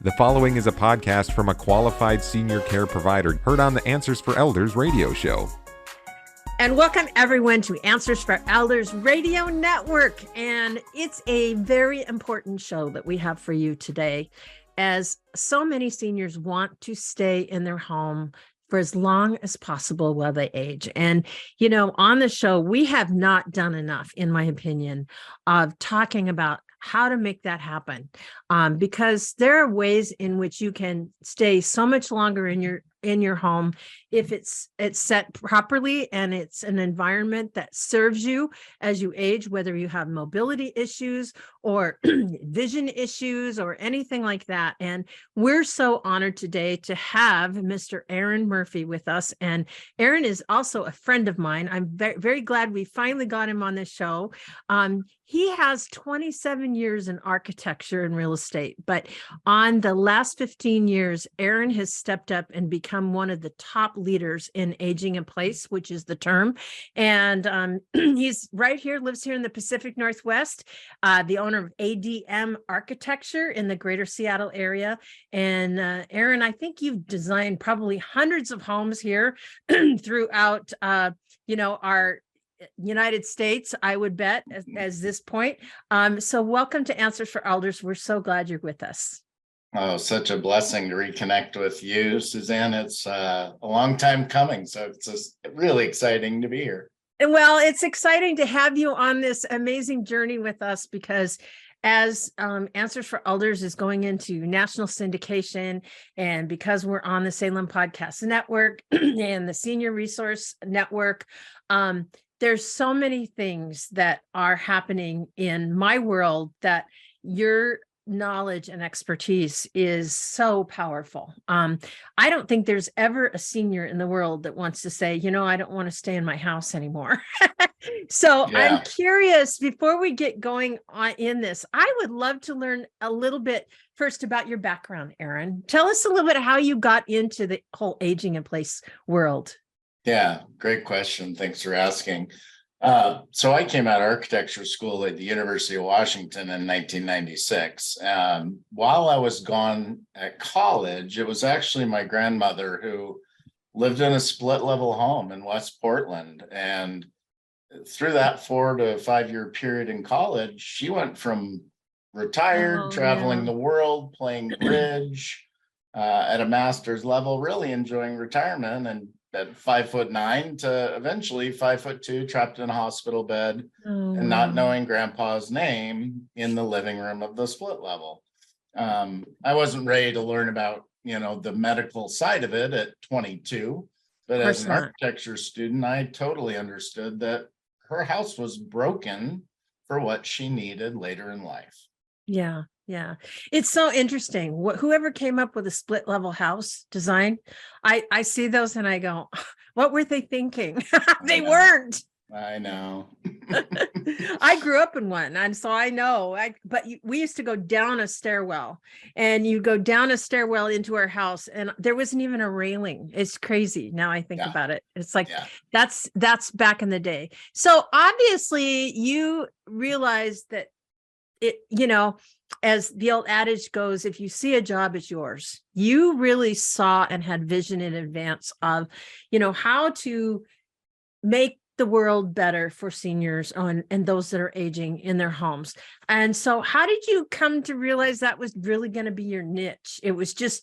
The following is a podcast from a qualified senior care provider heard on the Answers for Elders radio show. And welcome everyone to Answers for Elders Radio Network. And it's a very important show that we have for you today, as so many seniors want to stay in their home for as long as possible while they age. And, you know, on the show, we have not done enough, in my opinion, of talking about how to make that happen, because there are ways in which you can stay so much longer in your home if it's set properly and it's an environment that serves you as you age, whether you have mobility issues or vision issues or anything like that. And we're so honored today to have Mr. Aaron Murphy with us. And Aaron is also a friend of mine. I'm very, very glad we finally got him on this show. He has 27 years in architecture and real estate, but on the last 15 years, Aaron has stepped up and become one of the top leaders in aging in place, which is the term. And he's right here, lives here in the Pacific Northwest, the owner of ADM Architecture in the greater Seattle area. And Aaron, I think you've designed probably hundreds of homes here throughout, our United States, I would bet, as this point. So welcome to Answers for Elders. We're so glad you're with us. Oh, such a blessing to reconnect with you, Suzanne. It's a long time coming, so it's just really exciting to be here. Well, it's exciting to have you on this amazing journey with us, because as Answers for Elders is going into national syndication, and because we're on the Salem Podcast Network and the Senior Resource Network, there's so many things that are happening in my world that your knowledge and expertise is so powerful. I don't think there's ever a senior in the world that wants to say, I don't want to stay in my house anymore. So yeah. I'm curious, before we get going on in this, I would love to learn a little bit first about your background, Aaron. Tell us a little bit how you got into the whole aging in place world. Yeah, great question. Thanks for asking. So I came out of architecture school at the University of Washington in 1996. While I was gone at college, it was actually my grandmother who lived in a split level home in West Portland. And through that 4 to 5 year period in college, she went from retired, traveling the world, playing bridge at a master's level, really enjoying retirement, and at 5'9" to eventually 5'2", trapped in a hospital bed and not knowing grandpa's name in the living room of the split level. I wasn't ready to learn about, the medical side of it at 22, but as an architecture student, I totally understood that her house was broken for what she needed later in life. Yeah. Yeah. It's so interesting. Whoever came up with a split level house design, I see those and I go, what were they thinking? They weren't. I know. I grew up in one, and so I know. We used to go down a stairwell, and you go down a stairwell into our house, and there wasn't even a railing. It's crazy. Now I think about it. It's like, that's back in the day. So obviously you realized that as the old adage goes, if you see a job, it's yours. You really saw and had vision in advance of, how to make the world better for seniors and those that are aging in their homes. And so how did you come to realize that was really going to be your niche?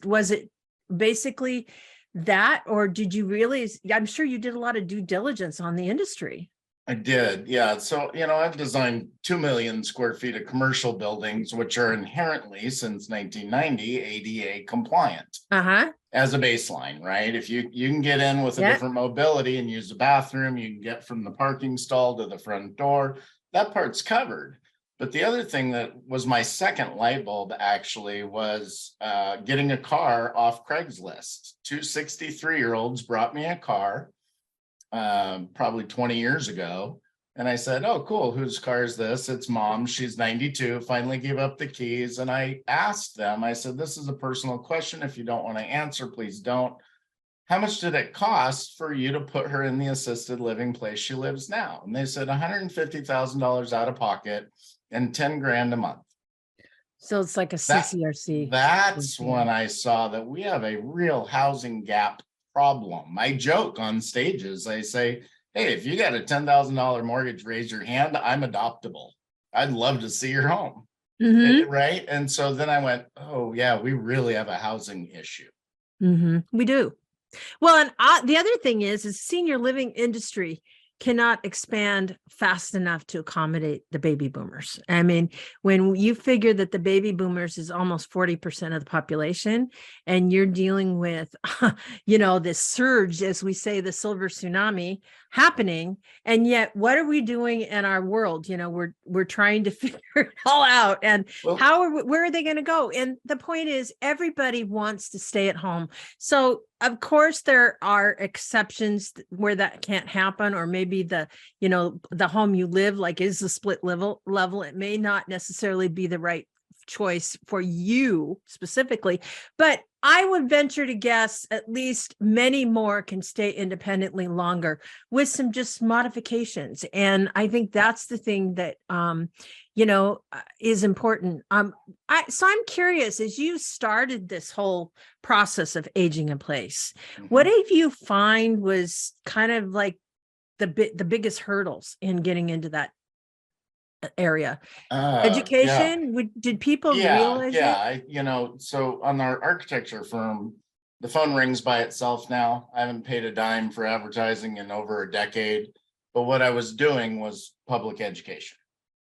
Was it basically that, or did you realize, I'm sure you did a lot of due diligence on the industry. I did. Yeah. So, I've designed 2 million square feet of commercial buildings, which are inherently, since 1990, ADA compliant as a baseline, right? If you can get in with a different mobility and use the bathroom, you can get from the parking stall to the front door, that part's covered. But the other thing that was my second light bulb actually was getting a car off Craigslist. 2 63-year-olds brought me a car. Probably 20 years ago. And I said, oh, cool. Whose car is this? It's Mom. She's 92, finally gave up the keys. And I asked them, I said, this is a personal question. If you don't want to answer, please don't. How much did it cost for you to put her in the assisted living place she lives now? And they said $150,000 out of pocket and 10 grand a month. So it's like a That, CCRC. that's when I saw that we have a real housing gap problem. I joke on stages. I say, hey, if you got a $10,000 mortgage, raise your hand. I'm adoptable. I'd love to see your home. Mm-hmm. Right. And so then I went, oh, yeah, we really have a housing issue. Mm-hmm. We do. Well, and the other thing is senior living industry cannot expand fast enough to accommodate the baby boomers. I mean, when you figure that the baby boomers is almost 40% of the population, and you're dealing with, this surge, as we say, the silver tsunami happening, and yet what are we doing in our world? We're trying to figure it all out, and where are they going to go? And the point is, everybody wants to stay at home. So of course, there are exceptions where that can't happen, or maybe the home you live like is a split level. It may not necessarily be the right choice for you specifically, but I would venture to guess at least many more can stay independently longer with some just modifications. And I think that's the thing that, is important. So I'm curious, as you started this whole process of aging in place, what did you find was kind of like the biggest hurdles in getting into that area? Education? Did people realize it? So on our architecture firm, the phone rings by itself now. I haven't paid a dime for advertising in over a decade, but what I was doing was public education.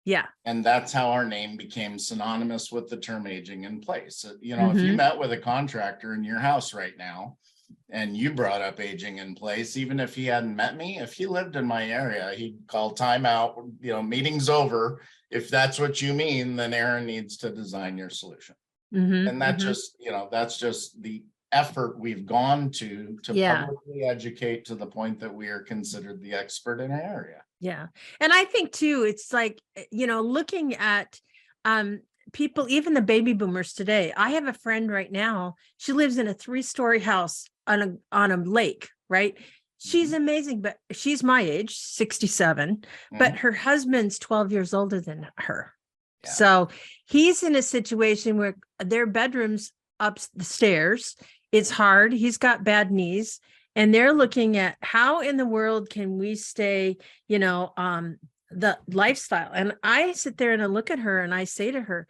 Yeah. And that's how our name became synonymous with the term aging in place. If you met with a contractor in your house right now and you brought up aging in place, even if he hadn't met me, if he lived in my area, he'd call time out, meeting's over. If that's what you mean, then Aaron needs to design your solution. And that just, that's just the effort we've gone to publicly educate to the point that we are considered the expert in our area. Yeah. And I think too, it's like, looking at people, even the baby boomers today. I have a friend right now. She lives in a 3-story house on a lake, right? She's amazing, but she's my age, 67, but her husband's 12 years older than her. Yeah. So he's in a situation where their bedroom's up the stairs. It's hard. He's got bad knees. And they're looking at how in the world can we stay, the lifestyle. And I sit there and I look at her and I say to her,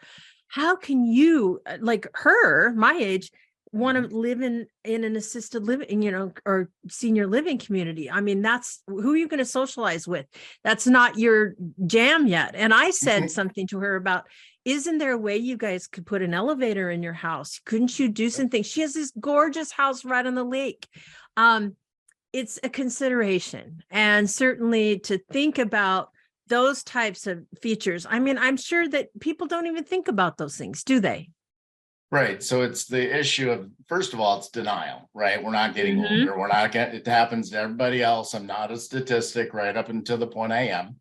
how can you, like her, my age, want to live in an assisted living, or senior living community? I mean, that's who are you going to socialize with? That's not your jam yet. And I said something to her about, isn't there a way you guys could put an elevator in your house? Couldn't you do something? She has this gorgeous house right on the lake. It's a consideration, and certainly to think about those types of features. I mean, I'm sure that people don't even think about those things, do they? Right. So it's the issue of, first of all, it's denial, right? We're not getting older. We're not getting, it happens to everybody else. I'm not a statistic right up until the point I am.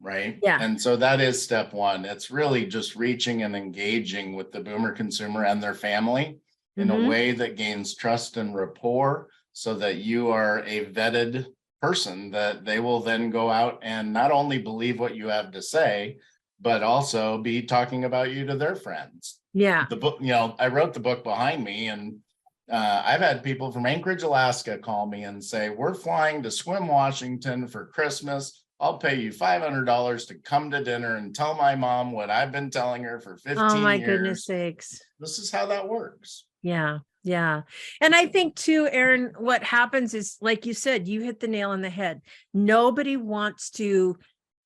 Right. Yeah. And so that is step one. It's really just reaching and engaging with the boomer consumer and their family in a way that gains trust and rapport, so that you are a vetted person that they will then go out and not only believe what you have to say, but also be talking about you to their friends. Yeah. The book, I wrote the book behind me, and I've had people from Anchorage, Alaska call me and say, we're flying to Swim, Washington for Christmas. I'll pay you $500 to come to dinner and tell my mom what I've been telling her for 15 years. Oh my goodness sakes. This is how that works. Yeah. Yeah. And I think too, Aaron, what happens is, like you said, you hit the nail on the head. Nobody wants to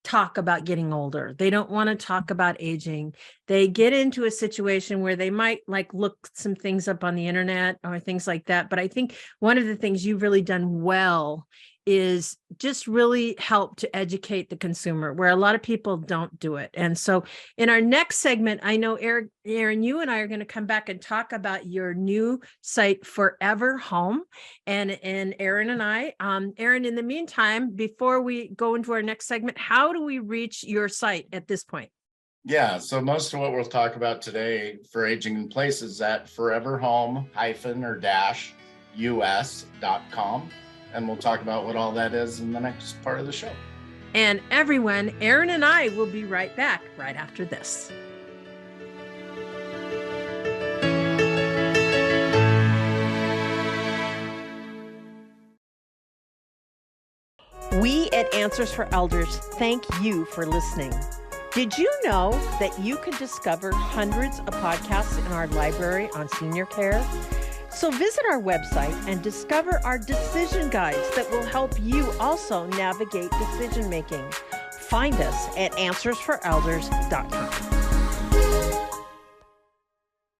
talk about getting older. They don't want to talk about aging. They get into a situation where they might look some things up on the internet or things like that. But I think one of the things you've really done well is just really help to educate the consumer, where a lot of people don't do it. And so in our next segment, I know Aaron, you and I are going to come back and talk about your new site, Forever Home. And Aaron and I, Aaron, in the meantime, before we go into our next segment, how do we reach your site at this point? Yeah, so most of what we'll talk about today for Aging in Place is at foreverhome-us.com. And we'll talk about what all that is in the next part of the show. And everyone, Aaron and I will be right back right after this. We at Answers for Elders thank you for listening. Did you know that you can discover hundreds of podcasts in our library on senior care? So visit our website and discover our decision guides that will help you also navigate decision making. Find us at answersforelders.com.